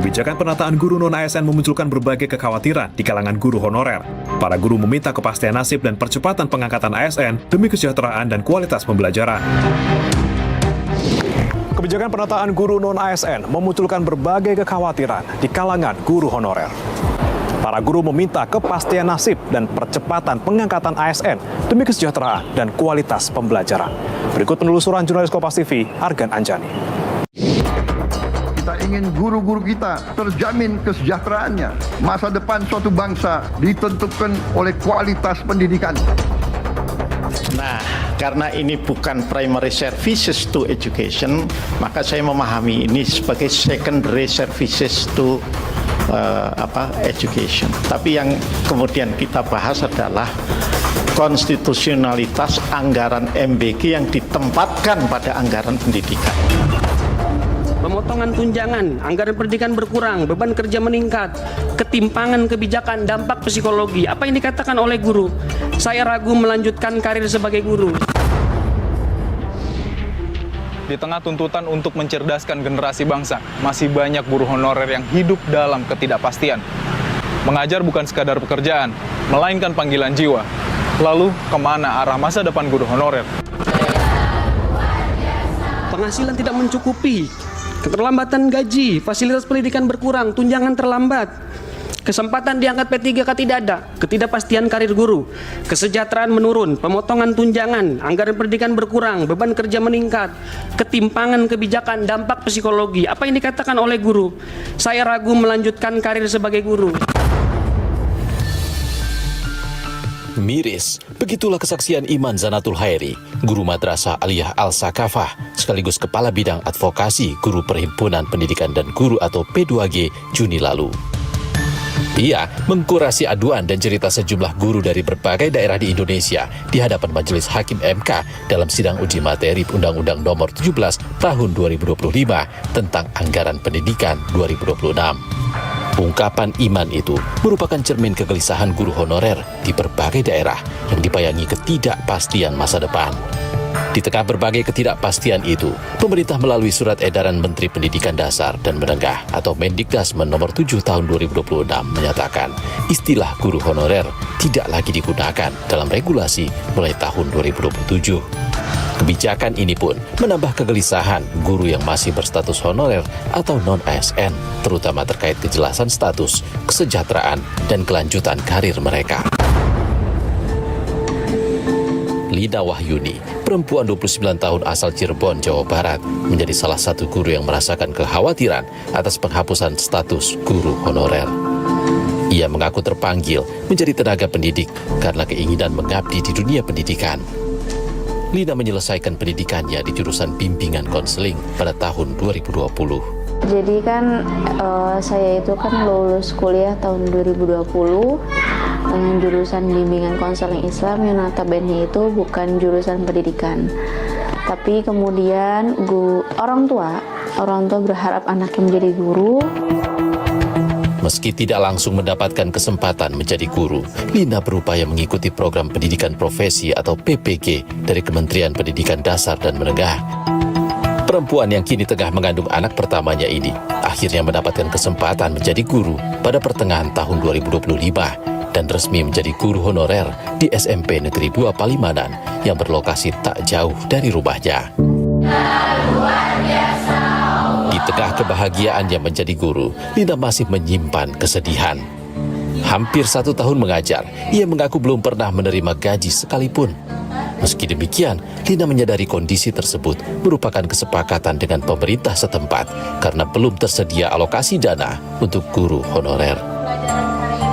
Kebijakan penataan guru non-ASN memunculkan berbagai kekhawatiran di kalangan guru honorer. Para guru meminta kepastian nasib dan percepatan pengangkatan ASN demi kesejahteraan dan kualitas pembelajaran. Kebijakan penataan guru non-ASN memunculkan berbagai kekhawatiran di kalangan guru honorer. Para guru meminta kepastian nasib dan percepatan pengangkatan ASN demi kesejahteraan dan kualitas pembelajaran. Berikut penelusuran jurnalis Kompas TV, Argan Anjani. Kita ingin guru-guru kita terjamin kesejahteraannya. Masa depan suatu bangsa ditentukan oleh kualitas pendidikan. Nah, karena ini bukan primary services to education, maka saya memahami ini sebagai secondary services to education. Tapi yang kemudian kita bahas adalah konstitusionalitas anggaran MBG yang ditempatkan pada anggaran pendidikan. Pemotongan tunjangan, anggaran pendidikan berkurang, beban kerja meningkat, ketimpangan kebijakan, dampak psikologi. Apa yang dikatakan oleh guru? Saya ragu melanjutkan karir sebagai guru. Di tengah tuntutan untuk mencerdaskan generasi bangsa, masih banyak guru honorer yang hidup dalam ketidakpastian. Mengajar bukan sekadar pekerjaan, melainkan panggilan jiwa. Lalu, kemana arah masa depan guru honorer? Penghasilan tidak mencukupi, keterlambatan gaji, fasilitas pendidikan berkurang, tunjangan terlambat, kesempatan diangkat P3K tidak ada, ketidakpastian karir guru, kesejahteraan menurun, pemotongan tunjangan, anggaran pendidikan berkurang, beban kerja meningkat, ketimpangan kebijakan, dampak psikologi. Apa yang dikatakan oleh guru? Saya ragu melanjutkan karir sebagai guru. Miris, begitulah kesaksian Iman Zanatul Hairi, guru Madrasah Aliyah Al-Sakafah, sekaligus Kepala Bidang Advokasi Guru Perhimpunan Pendidikan dan Guru atau P2G Juni lalu. Ia mengkurasi aduan dan cerita sejumlah guru dari berbagai daerah di Indonesia di hadapan Majelis Hakim MK dalam sidang uji materi Undang-Undang Nomor 17 Tahun 2025 tentang Anggaran Pendidikan 2026. Ungkapan Iman itu merupakan cermin kegelisahan guru honorer di berbagai daerah yang dibayangi ketidakpastian masa depan. Di tengah berbagai ketidakpastian itu, pemerintah melalui Surat Edaran Menteri Pendidikan Dasar dan Menengah atau Mendikdasmen Nomor 7 Tahun 2026 menyatakan istilah guru honorer tidak lagi digunakan dalam regulasi mulai tahun 2027. Kebijakan ini pun menambah kegelisahan guru yang masih berstatus honorer atau non-ASN, terutama terkait kejelasan status, kesejahteraan, dan kelanjutan karir mereka. Lina Wahyuni, perempuan 29 tahun asal Cirebon, Jawa Barat, menjadi salah satu guru yang merasakan kekhawatiran atas penghapusan status guru honorer. Ia mengaku terpanggil menjadi tenaga pendidik karena keinginan mengabdi di dunia pendidikan. Lina menyelesaikan pendidikannya di jurusan bimbingan konseling pada tahun 2020. Jadi kan saya itu kan lulus kuliah tahun 2020 dengan jurusan bimbingan konseling Islam yang notabene itu bukan jurusan pendidikan. Tapi kemudian orang tua berharap anaknya menjadi guru. Meski tidak langsung mendapatkan kesempatan menjadi guru, Lina berupaya mengikuti program pendidikan profesi atau PPG dari Kementerian Pendidikan Dasar dan Menengah. Perempuan yang kini tengah mengandung anak pertamanya ini akhirnya mendapatkan kesempatan menjadi guru pada pertengahan tahun 2025 dan resmi menjadi guru honorer di SMP Negeri 2 Palimanan yang berlokasi tak jauh dari rumahnya. Di tengah kebahagiaannya menjadi guru, Lina masih menyimpan kesedihan. Hampir 1 tahun mengajar, ia mengaku belum pernah menerima gaji sekalipun. Meski demikian, Lina menyadari kondisi tersebut merupakan kesepakatan dengan pemerintah setempat karena belum tersedia alokasi dana untuk guru honorer.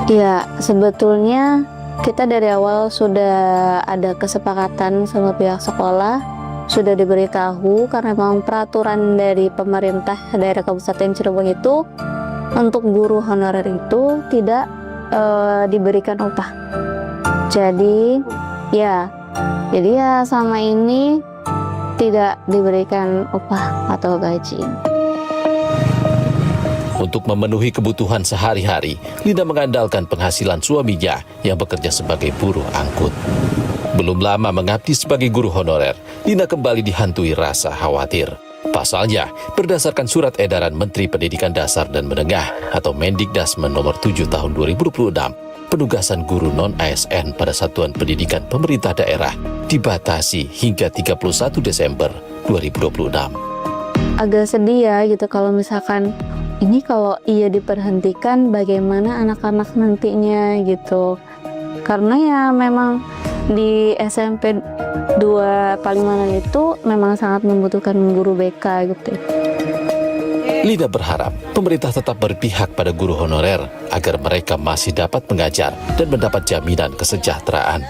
Ya, sebetulnya kita dari awal sudah ada kesepakatan sama pihak sekolah, sudah diberitahu karena memang peraturan dari pemerintah daerah Kabupaten Cirebon itu untuk guru honorer itu tidak diberikan upah. Jadi ya sama ini tidak diberikan upah atau gaji. Untuk memenuhi kebutuhan sehari-hari, Lina mengandalkan penghasilan suaminya yang bekerja sebagai buruh angkut. Belum lama mengabdi sebagai guru honorer, Lina kembali dihantui rasa khawatir. Pasalnya, berdasarkan surat edaran Menteri Pendidikan Dasar dan Menengah atau Mendikdasmen nomor 7 tahun 2026, penugasan guru non-ASN pada satuan pendidikan pemerintah daerah dibatasi hingga 31 Desember 2026. Agak sedih ya gitu kalau misalkan ini kalau ia diberhentikan bagaimana anak-anak nantinya gitu. Karena ya memang di SMP 2 Palimanan itu memang sangat membutuhkan guru BK gitu. Lina berharap pemerintah tetap berpihak pada guru honorer agar mereka masih dapat mengajar dan mendapat jaminan kesejahteraan.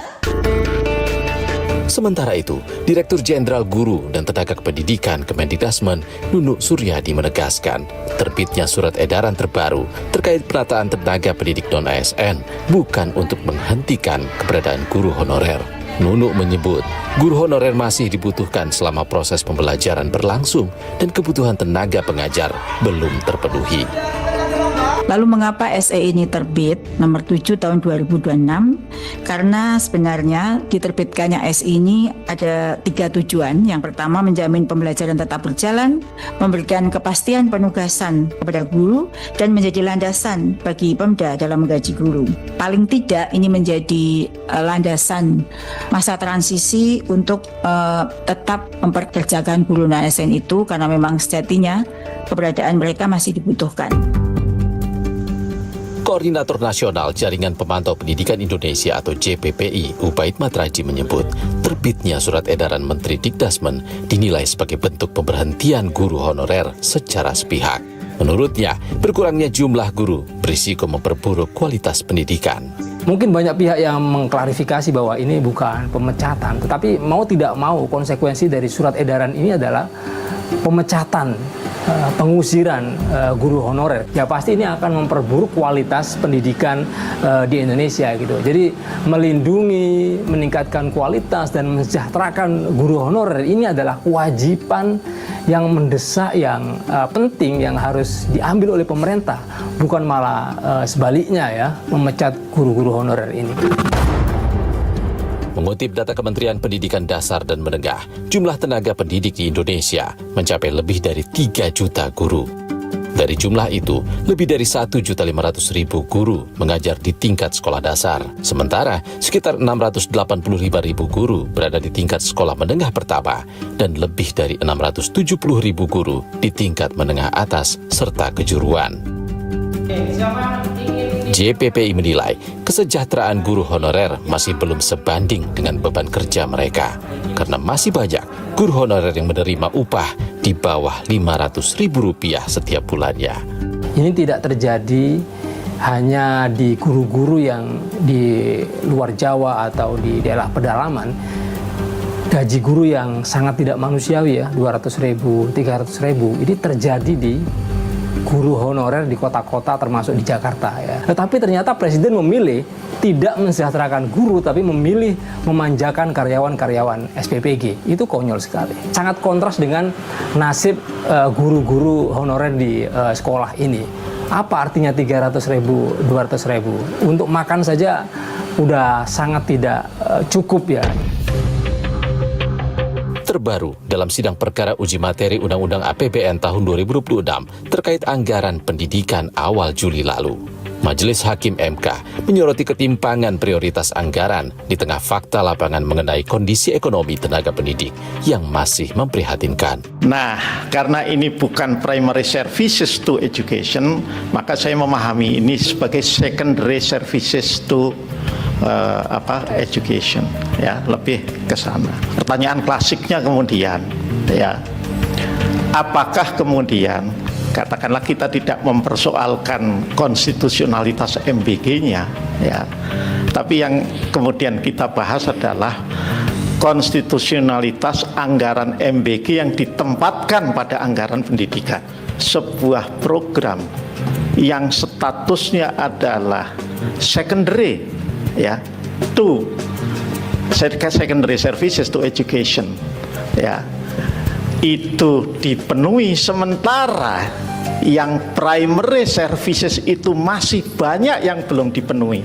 Sementara itu, Direktur Jenderal Guru dan Tenaga Kependidikan Kemendikdasmen Nunuk Suryadi menegaskan terbitnya surat edaran terbaru terkait penataan tenaga pendidik non-ASN bukan untuk menghentikan keberadaan guru honorer. Nunuk menyebut guru honorer masih dibutuhkan selama proses pembelajaran berlangsung dan kebutuhan tenaga pengajar belum terpenuhi. Lalu mengapa SE ini terbit nomor 7 tahun 2026? Karena sebenarnya diterbitkannya SE ini ada 3 tujuan. Yang pertama, menjamin pembelajaran tetap berjalan, memberikan kepastian penugasan kepada guru, dan menjadi landasan bagi Pemda dalam menggaji guru. Paling tidak ini menjadi landasan masa transisi untuk tetap memperkerjakan guru non-ASN itu, karena memang sejatinya keberadaan mereka masih dibutuhkan. Koordinator Nasional Jaringan Pemantau Pendidikan Indonesia atau JPPI, Ubaid Matraji menyebut terbitnya surat edaran Menteri Dikdasmen dinilai sebagai bentuk pemberhentian guru honorer secara sepihak. Menurutnya, berkurangnya jumlah guru berisiko memperburuk kualitas pendidikan. Mungkin banyak pihak yang mengklarifikasi bahwa ini bukan pemecatan, tetapi mau tidak mau konsekuensi dari surat edaran ini adalah pemecatan, pengusiran guru honorer. Ya pasti ini akan memperburuk kualitas pendidikan di Indonesia gitu. Jadi melindungi, meningkatkan kualitas dan mensejahterakan guru honorer ini adalah kewajiban yang mendesak, yang penting, yang harus diambil oleh pemerintah, bukan malah sebaliknya ya, memecat guru-guru honorer ini. Mengutip data Kementerian Pendidikan Dasar dan Menengah, jumlah tenaga pendidik di Indonesia mencapai lebih dari 3 juta guru. Dari jumlah itu, lebih dari 1.500.000 guru mengajar di tingkat sekolah dasar. Sementara, sekitar 685.000 guru berada di tingkat sekolah menengah pertama dan lebih dari 670.000 guru di tingkat menengah atas serta kejuruan. JPPI menilai kesejahteraan guru honorer masih belum sebanding dengan beban kerja mereka karena masih banyak guru honorer yang menerima upah di bawah Rp500.000 setiap bulannya. Ini tidak terjadi hanya di guru-guru yang di luar Jawa atau di daerah pedalaman. Gaji guru yang sangat tidak manusiawi ya, Rp200.000, Rp300.000, ini terjadi di guru honorer di kota-kota termasuk di Jakarta ya. Tetapi ternyata Presiden memilih tidak mensejahterakan guru tapi memilih memanjakan karyawan-karyawan SPPG. Itu konyol sekali. Sangat kontras dengan nasib guru-guru honorer di sekolah ini. Apa artinya 300.000, 200.000? Untuk makan saja udah sangat tidak cukup ya. Terbaru dalam sidang perkara uji materi Undang-Undang APBN tahun 2026 terkait anggaran pendidikan awal Juli lalu. Majelis Hakim MK menyoroti ketimpangan prioritas anggaran di tengah fakta lapangan mengenai kondisi ekonomi tenaga pendidik yang masih memprihatinkan. Nah, karena ini bukan primary services to education, maka saya memahami ini sebagai secondary services to education, ya, lebih ke sana. Pertanyaan klasiknya kemudian, ya, apakah kemudian katakanlah kita tidak mempersoalkan konstitusionalitas MBG-nya, ya, tapi yang kemudian kita bahas adalah konstitusionalitas anggaran MBG yang ditempatkan pada anggaran pendidikan, sebuah program yang statusnya adalah secondary, ya, to secondary services to education, ya, itu dipenuhi, sementara yang primary services itu masih banyak yang belum dipenuhi.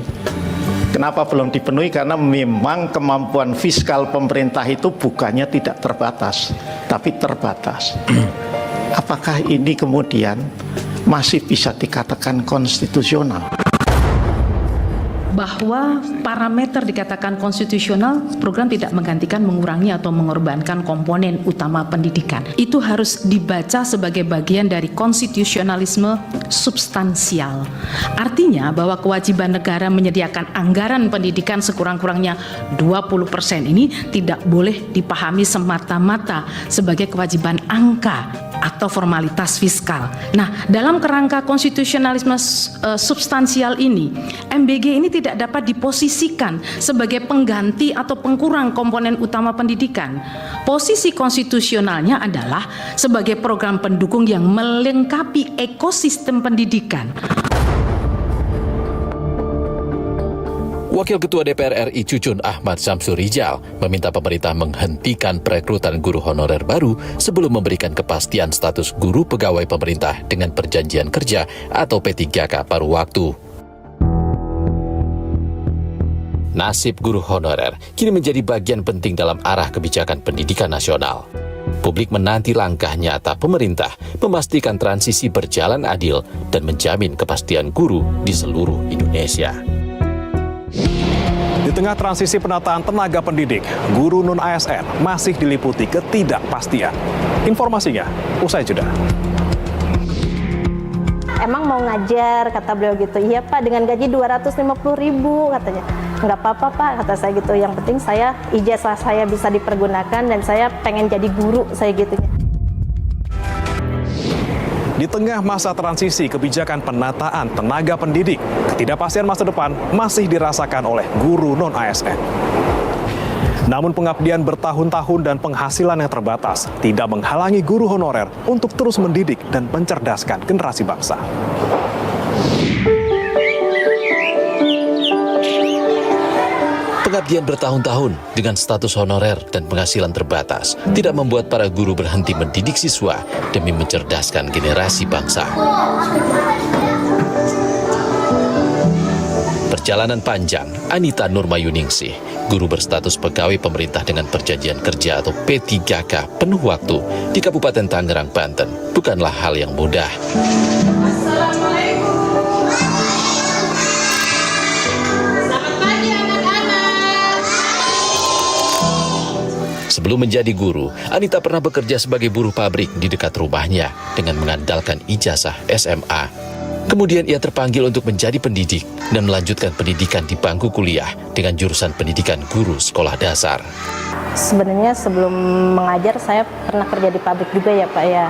Kenapa belum dipenuhi? Karena memang kemampuan fiskal pemerintah itu bukannya tidak terbatas, tapi terbatas. Apakah ini kemudian masih bisa dikatakan konstitusional? Bahwa parameter dikatakan konstitusional, program tidak menggantikan, mengurangi atau mengorbankan komponen utama pendidikan. Itu harus dibaca sebagai bagian dari konstitusionalisme substansial. Artinya bahwa kewajiban negara menyediakan anggaran pendidikan sekurang-kurangnya 20% ini tidak boleh dipahami semata-mata sebagai kewajiban angka atau formalitas fiskal. Nah, dalam kerangka konstitusionalisme substansial ini, MBG ini tidak dapat diposisikan sebagai pengganti atau pengkurang komponen utama pendidikan. Posisi konstitusionalnya adalah sebagai program pendukung yang melengkapi ekosistem pendidikan. Wakil Ketua DPR RI Cucun Ahmad Syamsur Rijal meminta pemerintah menghentikan perekrutan guru honorer baru sebelum memberikan kepastian status guru pegawai pemerintah dengan perjanjian kerja atau P3K paruh waktu. Nasib guru honorer kini menjadi bagian penting dalam arah kebijakan pendidikan nasional. Publik menanti langkah nyata pemerintah memastikan transisi berjalan adil dan menjamin kepastian guru di seluruh Indonesia. Di tengah transisi penataan tenaga pendidik, guru non-ASN masih diliputi ketidakpastian. Informasinya usai jeda. Emang mau ngajar, kata beliau gitu. Iya Pak, dengan gaji 250.000 katanya. Nggak apa-apa Pak, kata saya gitu. Yang penting saya ijazah saya bisa dipergunakan dan saya pengen jadi guru, saya gitu. Di tengah masa transisi kebijakan penataan tenaga pendidik, ketidakpastian masa depan masih dirasakan oleh guru non-ASN. Namun pengabdian bertahun-tahun dan penghasilan yang terbatas tidak menghalangi guru honorer untuk terus mendidik dan mencerdaskan generasi bangsa. Pengabdian bertahun-tahun dengan status honorer dan penghasilan terbatas tidak membuat para guru berhenti mendidik siswa demi mencerdaskan generasi bangsa. Perjalanan panjang, Anita Nurmayuningsih, guru berstatus pegawai pemerintah dengan perjanjian kerja atau P3K penuh waktu di Kabupaten Tangerang, Banten, bukanlah hal yang mudah. Sebelum menjadi guru, Anita pernah bekerja sebagai buruh pabrik di dekat rumahnya dengan mengandalkan ijazah SMA. Kemudian ia terpanggil untuk menjadi pendidik dan melanjutkan pendidikan di bangku kuliah dengan jurusan pendidikan guru sekolah dasar. Sebenarnya sebelum mengajar saya pernah kerja di pabrik juga ya Pak ya.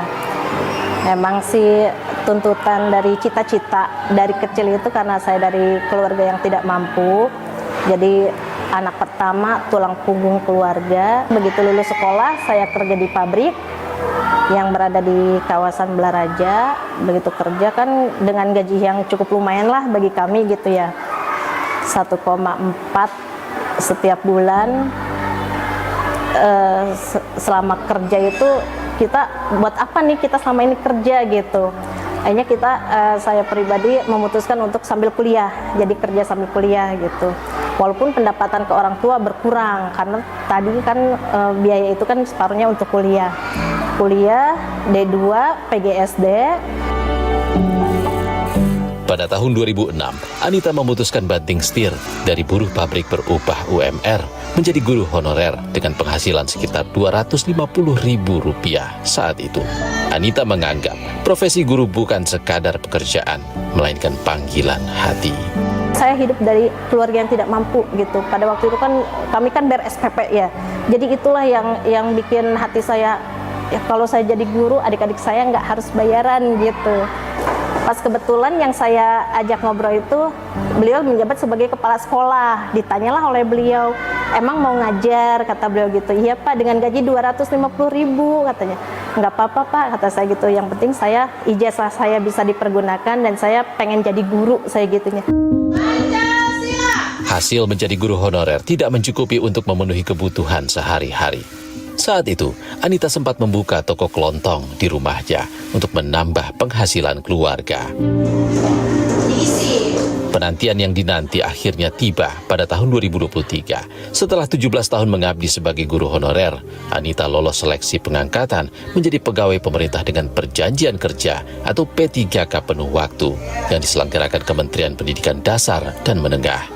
Memang sih tuntutan dari cita-cita dari kecil itu karena saya dari keluarga yang tidak mampu. Jadi anak pertama, tulang punggung keluarga. Begitu lulus sekolah, saya kerja di pabrik yang berada di kawasan Belaraja. Begitu kerja kan dengan gaji yang cukup lumayan lah bagi kami gitu ya. 1,4 setiap bulan. Selama kerja itu kita buat apa nih kita selama ini kerja gitu. Akhirnya saya pribadi memutuskan untuk sambil kuliah, jadi kerja sambil kuliah gitu. Walaupun pendapatan ke orang tua berkurang, karena tadi kan biaya itu kan separuhnya untuk kuliah. Kuliah D2, PGSD. Pada tahun 2006, Anita memutuskan banting setir dari buruh pabrik berupah UMR menjadi guru honorer dengan penghasilan sekitar Rp250.000 saat itu. Anita menganggap profesi guru bukan sekadar pekerjaan, melainkan panggilan hati. Saya hidup dari keluarga yang tidak mampu gitu. Pada waktu itu kan kami kan bayar SPP ya. Jadi itulah yang bikin hati saya, ya kalau saya jadi guru adik-adik saya nggak harus bayaran gitu. Pas kebetulan yang saya ajak ngobrol itu beliau menjabat sebagai kepala sekolah. Ditanyalah oleh beliau, emang mau ngajar, kata beliau gitu. Iya Pak, dengan gaji 250.000 katanya. Nggak apa-apa Pak, kata saya gitu. Yang penting saya ijazah saya bisa dipergunakan dan saya pengen jadi guru, saya gitunya. Hasil menjadi guru honorer tidak mencukupi untuk memenuhi kebutuhan sehari-hari. Saat itu, Anita sempat membuka toko kelontong di rumahnya untuk menambah penghasilan keluarga. Penantian yang dinanti akhirnya tiba pada tahun 2023. Setelah 17 tahun mengabdi sebagai guru honorer, Anita lolos seleksi pengangkatan menjadi pegawai pemerintah dengan perjanjian kerja atau P3K penuh waktu yang diselenggarakan Kementerian Pendidikan Dasar dan Menengah.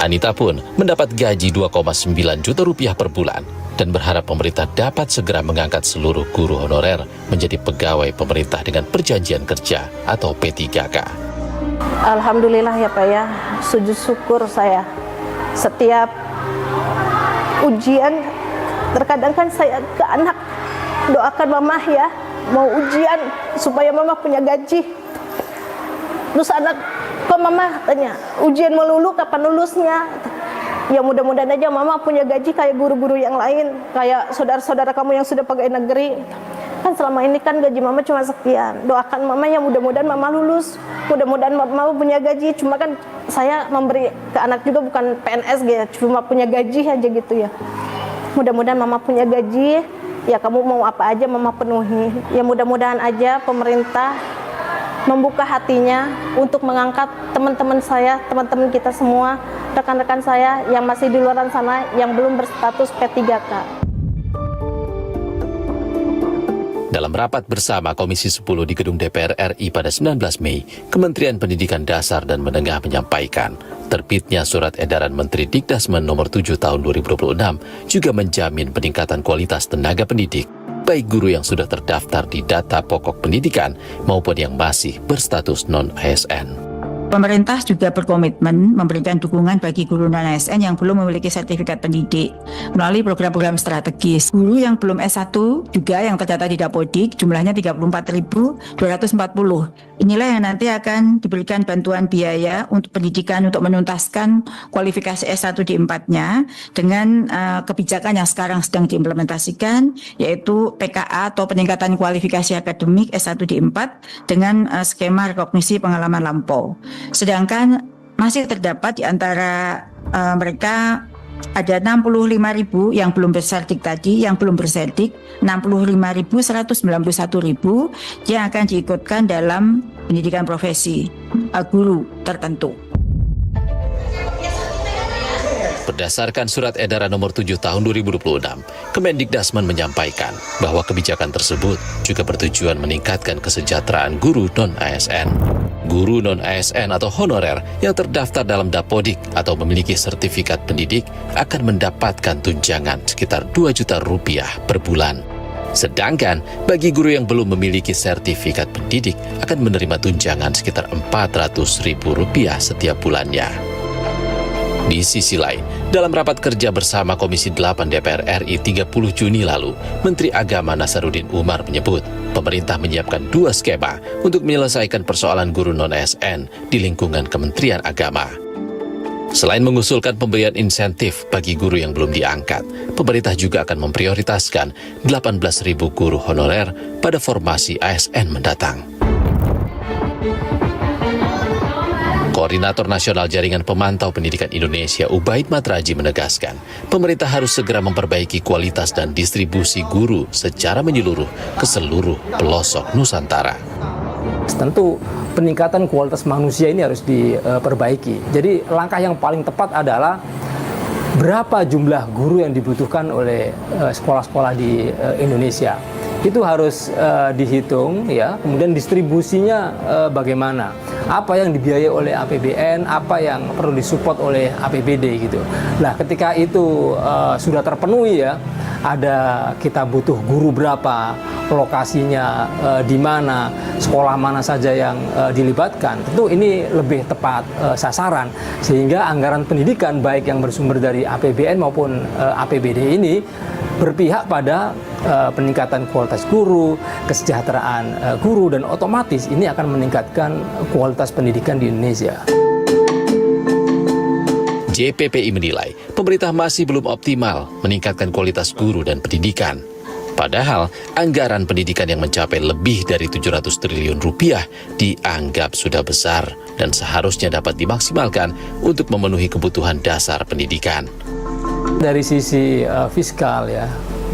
Anita pun mendapat gaji 2,9 juta rupiah per bulan dan berharap pemerintah dapat segera mengangkat seluruh guru honorer menjadi pegawai pemerintah dengan perjanjian kerja atau P3K. Alhamdulillah ya Pak ya, sujud syukur saya. Setiap ujian, terkadang kan saya ke anak, doakan mama ya, mau ujian supaya mama punya gaji. Terus anak, kok mama tanya, ujian melulu kapan lulusnya? Ya mudah-mudahan aja mama punya gaji kayak guru-guru yang lain, kayak saudara-saudara kamu yang sudah pegawai negeri. Kan selama ini kan gaji mama cuma sekian. Doakan mama ya mudah-mudahan mama lulus, mudah-mudahan mama punya gaji. Cuma kan saya memberi ke anak juga bukan PNS ya, cuma punya gaji aja gitu ya. Mudah-mudahan mama punya gaji, ya kamu mau apa aja mama penuhi. Ya mudah-mudahan aja pemerintah membuka hatinya untuk mengangkat teman-teman saya, teman-teman kita semua, rekan-rekan saya yang masih di luar sana yang belum berstatus P3K. Dalam rapat bersama Komisi 10 di Gedung DPR RI pada 19 Mei, Kementerian Pendidikan Dasar dan Menengah menyampaikan, terbitnya Surat Edaran Menteri Dikdasmen Nomor 7 Tahun 2026 juga menjamin peningkatan kualitas tenaga pendidik, baik guru yang sudah terdaftar di data pokok pendidikan maupun yang masih berstatus non-ASN. Pemerintah juga berkomitmen memberikan dukungan bagi guru non-ASN yang belum memiliki sertifikat pendidik melalui program-program strategis. Guru yang belum S1 juga yang tercatat di Dapodik jumlahnya 34.240. Inilah yang nanti akan diberikan bantuan biaya untuk pendidikan untuk menuntaskan kualifikasi S1 di 4-nya dengan kebijakan yang sekarang sedang diimplementasikan, yaitu PKA atau peningkatan kualifikasi akademik S1 di 4 dengan skema rekognisi pengalaman lampau. Sedangkan masih terdapat di antara mereka ada 65.000 yang belum bersertik tadi, yang belum bersertik 65.191.000 yang akan diikutkan dalam pendidikan profesi guru tertentu. Berdasarkan Surat Edaran Nomor 7 Tahun 2026, Kemendikdasmen menyampaikan bahwa kebijakan tersebut juga bertujuan meningkatkan kesejahteraan guru non-ASN. Guru non-ASN atau honorer yang terdaftar dalam Dapodik atau memiliki sertifikat pendidik akan mendapatkan tunjangan sekitar 2 juta rupiah per bulan. Sedangkan bagi guru yang belum memiliki sertifikat pendidik akan menerima tunjangan sekitar 400.000 rupiah setiap bulannya. Di sisi lain, dalam rapat kerja bersama Komisi 8 DPR RI 30 Juni lalu, Menteri Agama Nasaruddin Umar menyebut pemerintah menyiapkan 2 skema untuk menyelesaikan persoalan guru non-ASN di lingkungan Kementerian Agama. Selain mengusulkan pemberian insentif bagi guru yang belum diangkat, pemerintah juga akan memprioritaskan 18.000 guru honorer pada formasi ASN mendatang. Koordinator Nasional Jaringan Pemantau Pendidikan Indonesia Ubaid Matraji menegaskan, pemerintah harus segera memperbaiki kualitas dan distribusi guru secara menyeluruh ke seluruh pelosok Nusantara. Tentu peningkatan kualitas manusia ini harus diperbaiki. Jadi langkah yang paling tepat adalah berapa jumlah guru yang dibutuhkan oleh sekolah-sekolah di Indonesia. Itu harus dihitung ya, kemudian distribusinya bagaimana, apa yang dibiayai oleh APBN, apa yang perlu disupport oleh APBD gitu. Nah, ketika itu sudah terpenuhi ya, ada kita butuh guru berapa, lokasinya di mana, sekolah mana saja yang dilibatkan. Tentu ini lebih tepat sasaran, sehingga anggaran pendidikan baik yang bersumber dari APBN maupun APBD ini berpihak pada peningkatan kualitas guru, kesejahteraan guru, dan otomatis ini akan meningkatkan kualitas pendidikan di Indonesia. JPPI menilai pemerintah masih belum optimal meningkatkan kualitas guru dan pendidikan. Padahal anggaran pendidikan yang mencapai lebih dari 700 triliun rupiah dianggap sudah besar dan seharusnya dapat dimaksimalkan untuk memenuhi kebutuhan dasar pendidikan. Dari sisi fiskal ya,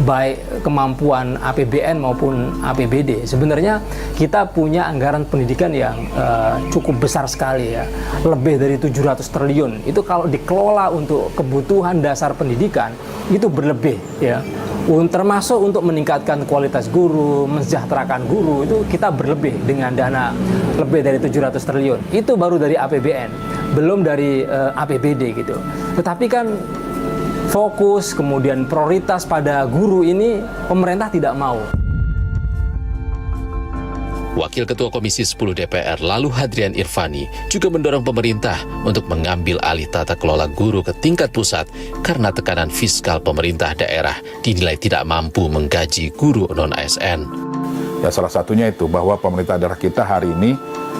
baik kemampuan APBN maupun APBD. Sebenarnya kita punya anggaran pendidikan yang cukup besar sekali ya, lebih dari 700 triliun. Itu kalau dikelola untuk kebutuhan dasar pendidikan itu berlebih ya. Termasuk untuk meningkatkan kualitas guru, mensejahterakan guru, itu kita berlebih dengan dana lebih dari 700 triliun. Itu baru dari APBN, belum dari APBD gitu. Tetapi kan fokus kemudian prioritas pada guru ini pemerintah tidak mau. Wakil Ketua Komisi 10 DPR Lalu Hadrian Irvani juga mendorong pemerintah untuk mengambil alih tata kelola guru ke tingkat pusat karena tekanan fiskal pemerintah daerah dinilai tidak mampu menggaji guru non-ASN. Ya, salah satunya itu bahwa pemerintah daerah kita hari ini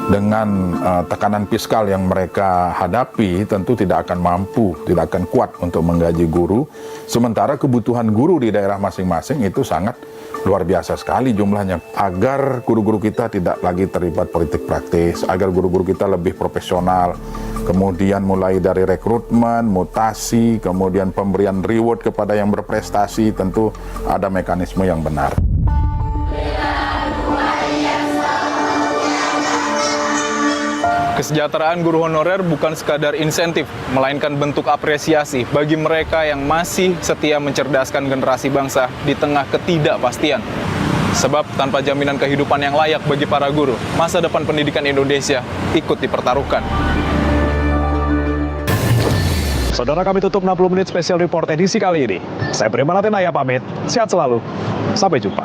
dengan tekanan fiskal yang mereka hadapi tentu tidak akan mampu, tidak akan kuat untuk menggaji guru. Sementara kebutuhan guru di daerah masing-masing itu sangat luar biasa sekali jumlahnya. Agar guru-guru kita tidak lagi terlibat politik praktis, agar guru-guru kita lebih profesional, kemudian mulai dari rekrutmen, mutasi, kemudian pemberian reward kepada yang berprestasi, tentu ada mekanisme yang benar. Kesejahteraan guru honorer bukan sekadar insentif, melainkan bentuk apresiasi bagi mereka yang masih setia mencerdaskan generasi bangsa di tengah ketidakpastian. Sebab tanpa jaminan kehidupan yang layak bagi para guru, masa depan pendidikan Indonesia ikut dipertaruhkan. Saudara, kami tutup 60 menit special report edisi kali ini. Saya Prima Natenaya pamit, sehat selalu, sampai jumpa.